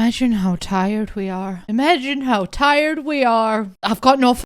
Imagine how tired we are. Imagine how tired we are. I've got no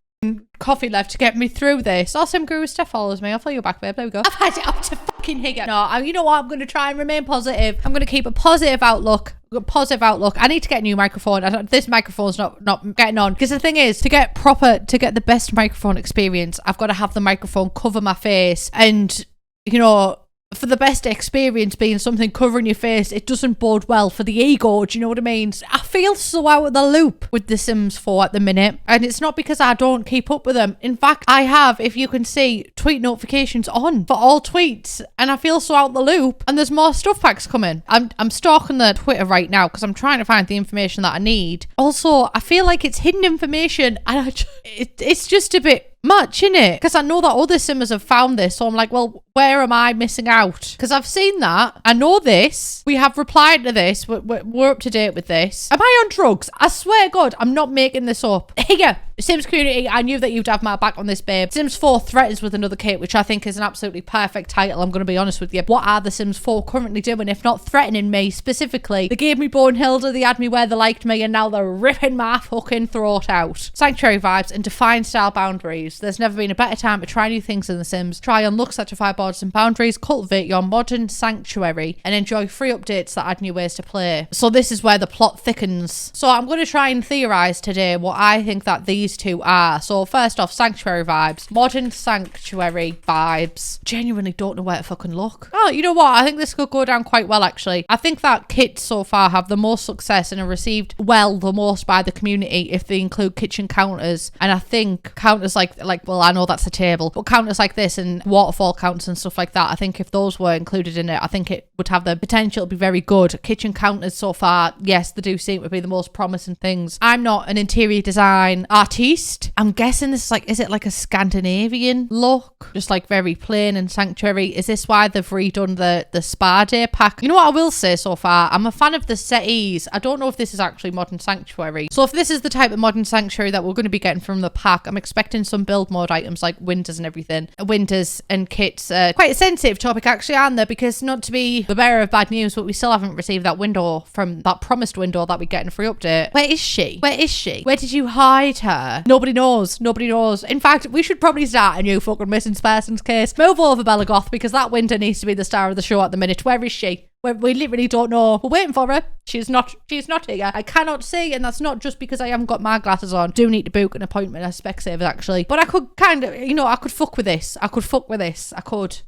coffee left to get me through this. Awesome Guru Steph follows me. I'll follow you back, babe. There we go. I've had it up to fucking here. No, you know what? I'm going to try and remain positive. I'm going to keep a positive outlook. I need to get a new microphone. This microphone's not getting on, because the thing is, to get the best microphone experience, I've got to have the microphone cover my face, and you know, for the best experience being something covering your face, it doesn't bode well for the ego. Do you know what I mean? I feel so out of the loop with The Sims 4 at the minute, and it's not because I don't keep up with them. In fact, I have, if you can see, tweet notifications on for all tweets, and I feel so out of the loop, and there's more stuff packs coming. I'm stalking the Twitter right now because I'm trying to find the information that I need. Also, I feel like it's hidden information, and it's just a bit much, innit? Because I know that other simmers have found this, so I'm like, well, where am I missing out? Because I've seen that. I know this. We have replied to this. We're up to date with this. Am I on drugs? I swear to God, I'm not making this up. Here, Sims community, I knew that you'd have my back on this, babe. Sims 4 threatens with another kit, which I think is an absolutely perfect title. I'm going to be honest with you. What are the Sims 4 currently doing, if not threatening me specifically? They gave me Bornhilda, they had me where they liked me, and now they're ripping my fucking throat out. Sanctuary vibes and define style boundaries. There's never been a better time to try new things in The Sims. Try and look, satisfy borders and boundaries, cultivate your modern sanctuary, and enjoy free updates that add new ways to play. So this is where the plot thickens. So I'm going to try and theorize today what I think that these two are. So first off, sanctuary vibes. Modern sanctuary vibes. Genuinely don't know where to fucking look. Oh, you know what? I think this could go down quite well, actually. I think that kits so far have the most success and are received well the most by the community if they include kitchen counters. And I think counters like well, I know that's a table, but counters like this and waterfall counters and stuff like that, I think if those were included in it, I think it would have the potential to be very good. Kitchen counters so far, yes, they do seem to be the most promising things. I'm not an interior design artiste. I'm guessing this is like, is it like a Scandinavian look? Just like very plain and sanctuary. Is this why they've redone the spa day pack? You know what I will say so far? I'm a fan of the settees. I don't know if this is actually modern sanctuary. So if this is the type of modern sanctuary that we're going to be getting from the pack, I'm expecting some build mode items like windows and everything. Windows and kits, quite a sensitive topic actually, aren't they? Because not to be the bearer of bad news, but we still haven't received that window from that promised window that we get in a free update. Where is she? Where is she? Where did you hide her? Nobody knows. Nobody knows. In fact, we should probably start a new fucking missing persons case. Move over, Bella Goth, because that window needs to be the star of the show at the minute. Where is she? We literally don't know. We're waiting for her. She's not here. I cannot see, and that's not just because I haven't got my glasses on. Do need to book an appointment as Specsavers, actually. But I could kind of, I could fuck with this. I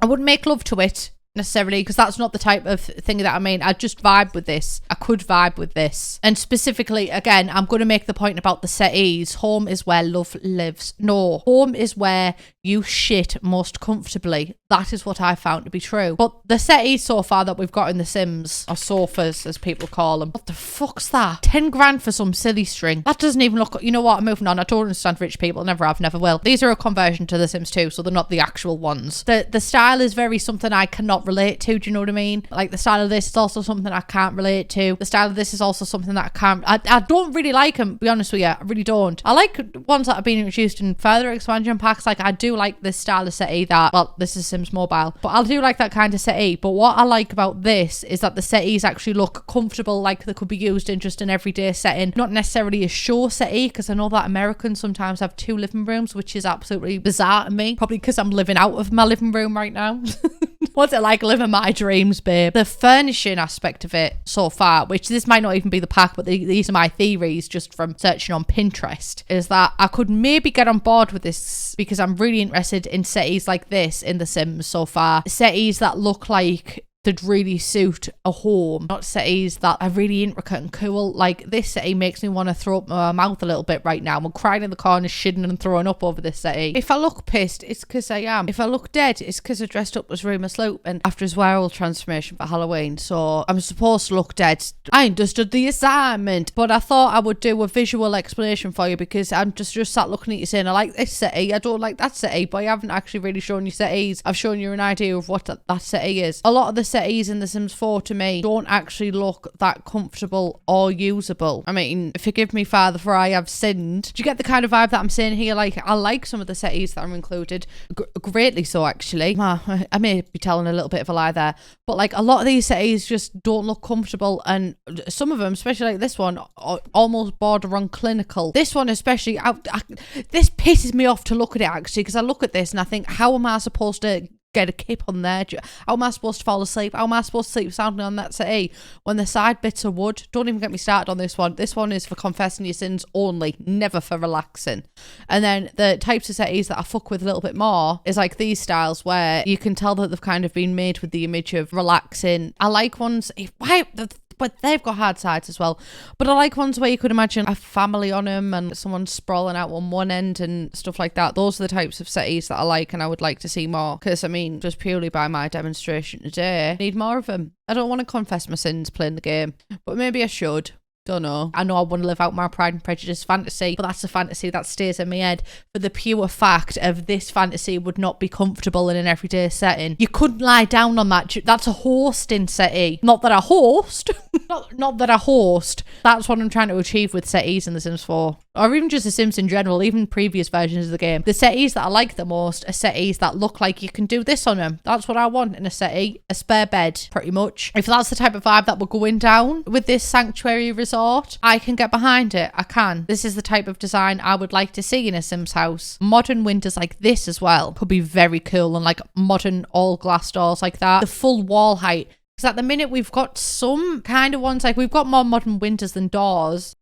wouldn't make love to it necessarily, because that's not the type of thing that I mean. I'd just vibe with this. I could vibe with this. And specifically, again, I'm going to make the point about the settees. Home is where love lives. No, home is where you shit most comfortably. That is what I found to be true. But the settees so far that we've got in The Sims, or sofas as people call them, what the fuck's that? 10 grand for some silly string. That doesn't even look, you know what, I'm moving on. I don't understand rich people. Never have, never will. These are a conversion to The Sims 2, so they're not the actual ones. The style is very something I cannot relate to. Do you know what I mean? Like the style of this is also something I can't relate to. The style of this is also something that I don't really like them, to be honest with you. I really don't. I like ones that have been introduced in further expansion packs. Like I do like this style of settee that, well, this is Sims Mobile, but I do like that kind of settee. But what I like about this is that the settees actually look comfortable, like they could be used in just an everyday setting, not necessarily a show settee, because I know that Americans sometimes have 2 living rooms, which is absolutely bizarre to me, probably because I'm living out of my living room right now. What's it like living my dreams, babe? The furnishing aspect of it so far, which this might not even be the pack, but these are my theories just from searching on Pinterest, is that I could maybe get on board with this because I'm really interested in settees like this in The Sims so far. Settees that look like they'd really suit a home, not settees that are really intricate and cool. Like this settee makes me want to throw up my mouth a little bit right now. I'm crying in the corner, shitting and throwing up over this settee. If I look pissed, it's because I am. If I look dead, it's because I dressed up as Ruma Slope and after his werewolf transformation for Halloween, so I'm supposed to look dead. I understood the assignment, but I thought I would do a visual explanation for you, because I'm just sat looking at you saying I like this settee, I don't like that settee, but I haven't actually really shown you settees. I've shown you an idea of what that settee is. A lot of the settees in The Sims 4 to me don't actually look that comfortable or usable. I mean, forgive me, Father, for I have sinned. Do you get the kind of vibe that I'm saying here? Like, I like some of the settees that are included. Greatly so, actually. I may be telling a little bit of a lie there. But, like, a lot of these settees just don't look comfortable. And some of them, especially like this one, are almost border on clinical. This one especially, this pisses me off to look at it, actually, because I look at this and I think, how am I supposed to get a kip on there? How am I supposed to fall asleep? How am I supposed to sleep soundly on that settee when the side bits are wood? Don't even get me started on this one. This one is for confessing your sins only, never for relaxing. And then the types of settees that I fuck with a little bit more is like these styles where you can tell that they've kind of been made with the image of relaxing. I like ones, but they've got hard sides as well. But I like ones where you could imagine a family on them and someone sprawling out on one end and stuff like that. Those are the types of settees that I like and I would like to see more. Because, I mean, just purely by my demonstration today, I need more of them. I don't want to confess my sins playing the game, but maybe I should. Don't know. I know I want to live out my Pride and Prejudice fantasy, but that's a fantasy that stays in my head for the pure fact of this fantasy would not be comfortable in an everyday setting. You couldn't lie down on that. That's a hosting settee. Not that I host. not that I host. That's what I'm trying to achieve with settees in The Sims 4. Or even just The Sims in general, even previous versions of the game. The settees that I like the most are settees that look like you can do this on them. That's what I want in a settee. A spare bed, pretty much. If that's the type of vibe that we're going down with this sanctuary resort, I can get behind it. I can. This is the type of design I would like to see in a Sims house. Modern windows like this as well could be very cool, and like modern all glass doors like that. The full wall height. Because at the minute we've got some kind of ones, like we've got more modern windows than doors.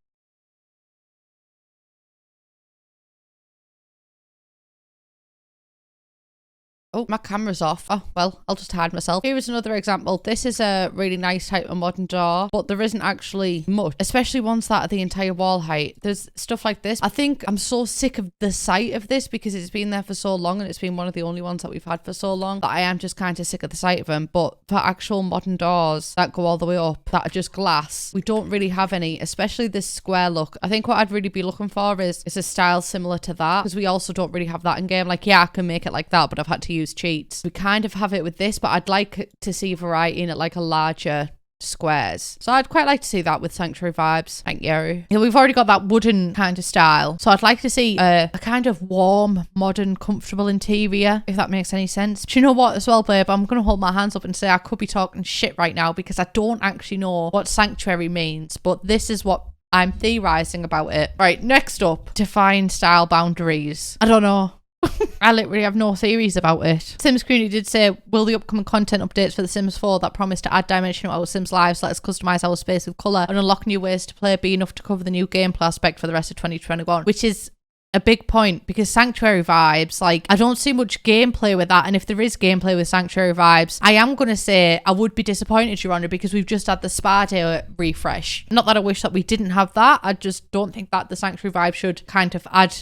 Oh, my camera's off. Oh, well, I'll just hide myself. Here is another example. This is a really nice type of modern door, but there isn't actually much, especially ones that are the entire wall height. There's stuff like this. I think I'm so sick of the sight of this because it's been there for so long and it's been one of the only ones that we've had for so long that I am just kind of sick of the sight of them. But for actual modern doors that go all the way up, that are just glass, we don't really have any, especially this square look. I think what I'd really be looking for is a style similar to that, because we also don't really have that in game. Like, yeah, I can make it like that, but I've had to use cheats. We kind of have it with this, but I'd like to see variety in it, like a larger squares. So I'd quite like to see that with sanctuary vibes. Thank you. Yeah, we've already got that wooden kind of style, so I'd like to see a kind of warm, modern, comfortable interior, if that makes any sense. Do you know what as well, babe? I'm gonna hold my hands up and say I could be talking shit right now because I don't actually know what sanctuary means, but this is what I'm theorizing about it. Right, next up, define style boundaries. I don't know. I literally have no theories about it. Sims community did say, will the upcoming content updates for The Sims 4 that promise to add dimension to our Sims lives, let us customise our space with colour and unlock new ways to play be enough to cover the new gameplay aspect for the rest of 2021? Which is a big point, because Sanctuary vibes, like, I don't see much gameplay with that. And if there is gameplay with Sanctuary vibes, I am going to say I would be disappointed, Your Honour, because we've just had the Spa Day refresh. Not that I wish that we didn't have that. I just don't think that the Sanctuary vibe should kind of add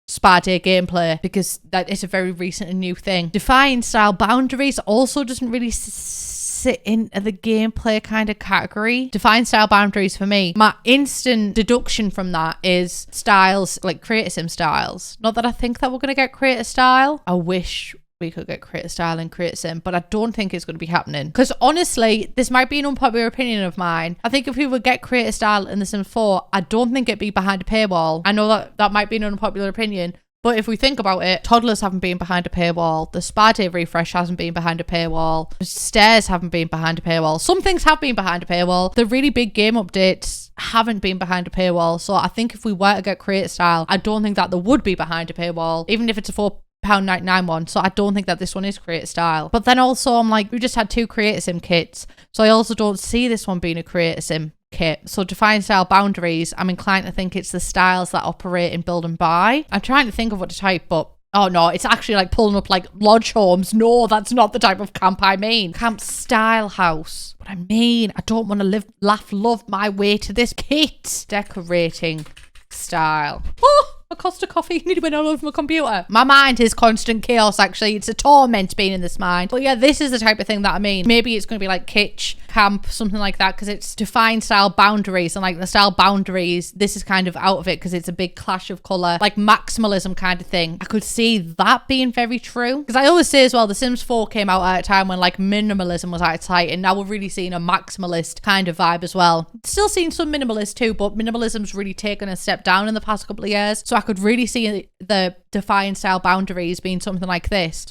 Spa Day gameplay, because that is a very recent and new thing. Define style boundaries also doesn't really sit into the gameplay kind of category. Define style boundaries for me, my instant deduction from that is styles, like Creator Sim styles. Not that I think that we're going to get Creator style. I wish we could get Creator style and Creator Sim, but I don't think it's going to be happening, because honestly, this might be an unpopular opinion of mine. I think if we would get Creator style in The Sims 4, I don't think it'd be behind a paywall. I know that might be an unpopular opinion, but if we think about it, toddlers haven't been behind a paywall. The Spa Day refresh hasn't been behind a paywall. Stairs haven't been behind a paywall. Some things have been behind a paywall. The really big game updates haven't been behind a paywall. So I think if we were to get Creator style, I don't think that there would be behind a paywall, even if it's a £4.99 one. So I don't think that this one is Creator style. But then also, I'm like, we just had 2 Creator Sim kits, so I also don't see this one being a Creator Sim kit. So define style boundaries, I'm inclined to think it's the styles that operate in build and buy. I'm trying to think of what to type, but oh no, it's actually like pulling up like lodge homes. No, that's not the type of camp I mean. Camp style house. What I mean, I don't want to love my way to this kit. Decorating style. Oh, a Costa coffee nearly went all over my computer. My mind is constant chaos, actually. It's a torment being in this mind. But yeah, this is the type of thing that I mean. Maybe it's going to be like kitsch, camp, something like that, because it's defined style boundaries, and like the style boundaries, this is kind of out of it because it's a big clash of colour, like maximalism kind of thing. I could see that being very true, because I always say as well, The Sims 4 came out at a time when like minimalism was at its height, and now we're really seeing a maximalist kind of vibe as well. Still seeing some minimalist too, but minimalism's really taken a step down in the past couple of years, so I could really see the defined style boundaries being something like this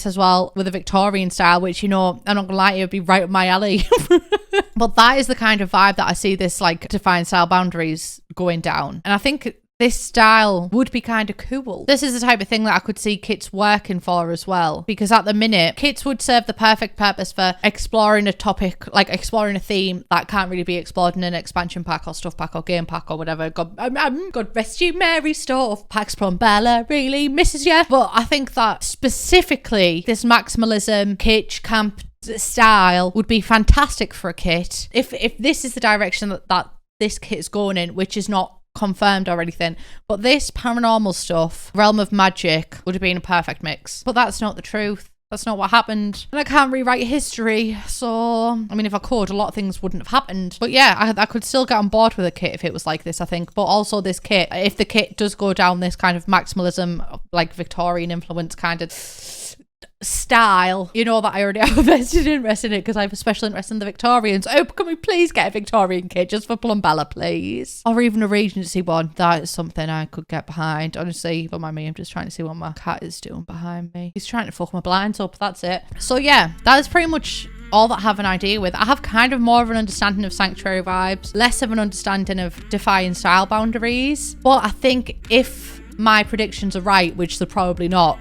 as well, with a Victorian style, which, you know, I'm not gonna lie, it would be right up my alley. But that is the kind of vibe that I see this like defined style boundaries going down, and I think this style would be kind of cool. This is the type of thing that I could see kits working for as well, because at the minute, kits would serve the perfect purpose for exploring a topic, like exploring a theme that can't really be explored in an expansion pack or stuff pack or game pack or whatever. God rest you, Mary. Stuff packs Plumbella really misses you. But I think that specifically this maximalism, kitsch, camp style would be fantastic for a kit. If this is the direction that this kit is going in, which is not confirmed or anything, but this paranormal stuff, realm of magic, would have been a perfect mix. But that's not the truth. That's not what happened, and I can't rewrite history, so I mean, if I could, a lot of things wouldn't have happened. But yeah, I could still get on board with a kit if it was like this, I think. But also this kit, if the kit does go down this kind of maximalism, like Victorian influence kind of style, you know that I already have a vested interest in it because I have a special interest in the Victorians. Oh, can we please get a Victorian kit just for Plumbella, please? Or even a Regency one. That is something I could get behind. Honestly, don't mind me, I'm just trying to see what my cat is doing behind me. He's trying to fuck my blinds up, that's it. So yeah, that is pretty much all that I have an idea with. I have kind of more of an understanding of sanctuary vibes, less of an understanding of defying style boundaries. But I think if my predictions are right, which they're probably not,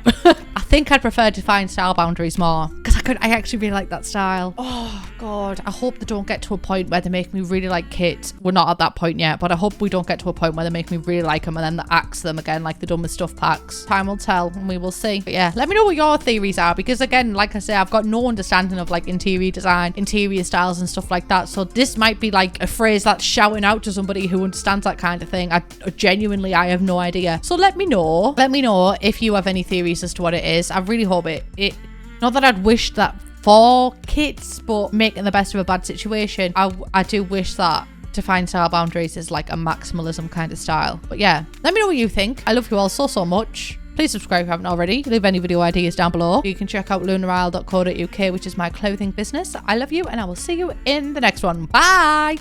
I think I'd prefer define style boundaries more, because I actually really like that style. Oh god, I hope they don't get to a point where they make me really like kits. We're not at that point yet, but I hope we don't get to a point where they make me really like them and then they axe them again like they've done with stuff packs. Time will tell and we will see. But yeah, let me know what your theories are, because again, like I say, I've got no understanding of like interior design, interior styles and stuff like that, so this might be like a phrase that's shouting out to somebody who understands that kind of thing. I have no idea. So let me know if you have any theories as to what it is. I really hope it not that I'd wish that for kits, but making the best of a bad situation, I do wish that define style boundaries is like a maximalism kind of style. But yeah, let me know what you think. I love you all so much. Please subscribe if you haven't already. Leave any video ideas down below. You can check out lunarisle.co.uk, which is my clothing business. I love you, and I will see you in the next one. Bye.